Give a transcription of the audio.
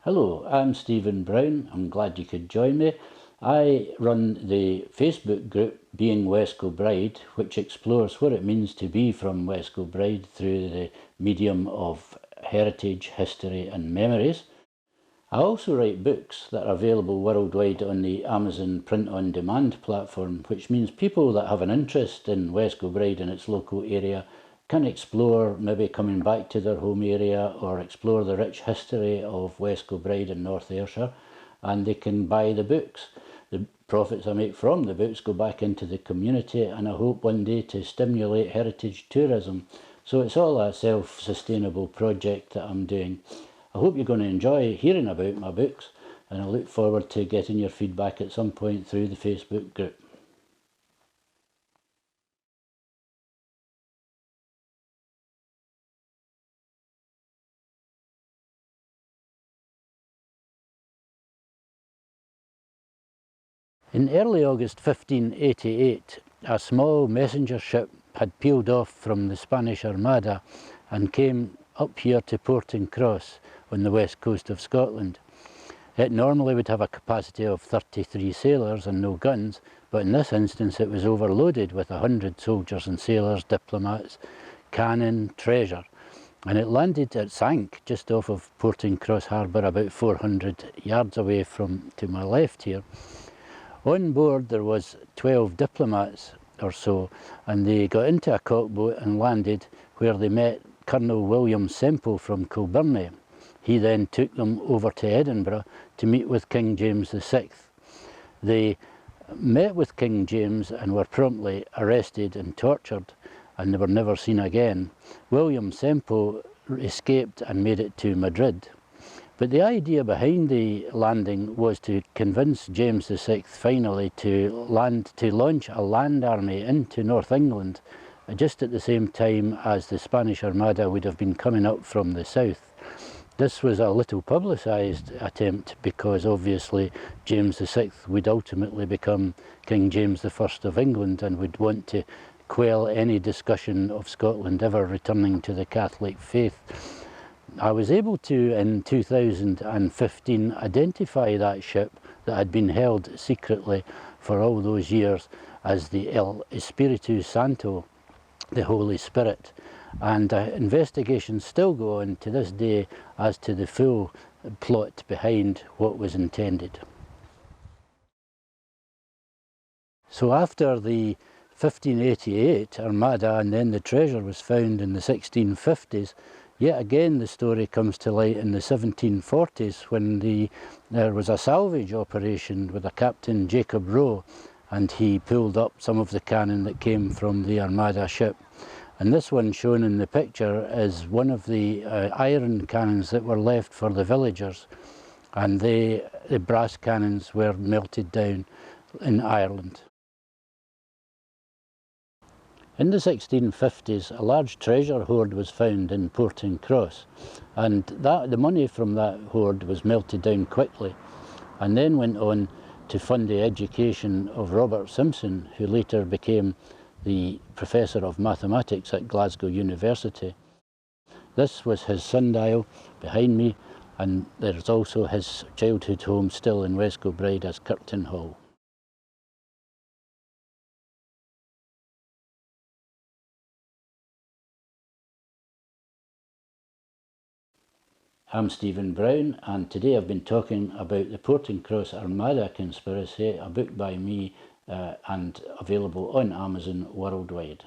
Hello, I'm Stephen Brown. I'm glad you could join me. I run the Facebook group Being West Kilbride, which explores what it means to be from West Kilbride through the medium of heritage, history and memories. I also write books that are available worldwide on the Amazon print-on-demand platform, which means people that have an interest in West Kilbride and its local area can explore maybe coming back to their home area or explore the rich history of West Kilbride and North Ayrshire, and they can buy the books. The profits I make from the books go back into the community, and I hope one day to stimulate heritage tourism. So it's all a self-sustainable project that I'm doing. I hope you're going to enjoy hearing about my books, and I look forward to getting your feedback at some point through the Facebook group. In early August 1588, a small messenger ship had peeled off from the Spanish Armada and came up here to Portencross on the west coast of Scotland. It normally would have a capacity of 33 sailors and no guns, but in this instance it was overloaded with 100 soldiers and sailors, diplomats, cannon, treasure, and it sank just off of Portencross harbour, about 400 yards away from to my left here. On board there was 12 diplomats or so, and they got into a cockboat and landed where they met Colonel William Semple from Kilburn. He then took them over to Edinburgh to meet with King James VI. They met with King James and were promptly arrested and tortured, and they were never seen again. William Semple escaped and made it to Madrid. But the idea behind the landing was to convince James VI finally to launch a land army into North England, just at the same time as the Spanish Armada would have been coming up from the south. This was a little publicised attempt because obviously James VI would ultimately become King James I of England and would want to quell any discussion of Scotland ever returning to the Catholic faith. I was able to, in 2015, identify that ship that had been held secretly for all those years as the El Espiritu Santo, the Holy Spirit. And investigations still go on to this day as to the full plot behind what was intended. So after the 1588 Armada and then the treasure was found in the 1650s, yet again the story comes to light in the 1740s when there was a salvage operation with a Captain Jacob Rowe, and he pulled up some of the cannon that came from the Armada ship. And this one shown in the picture is one of the iron cannons that were left for the villagers, and the brass cannons were melted down in Ireland. In the 1650s, a large treasure hoard was found in Portencross, and the money from that hoard was melted down quickly, and then went on to fund the education of Robert Simpson, who later became the Professor of Mathematics at Glasgow University. This was his sundial behind me, and there's also his childhood home still in West Kilbride as Kirkton Hall. I'm Stephen Brown, and today I've been talking about the Portencross Armada conspiracy, a book by me and available on Amazon worldwide.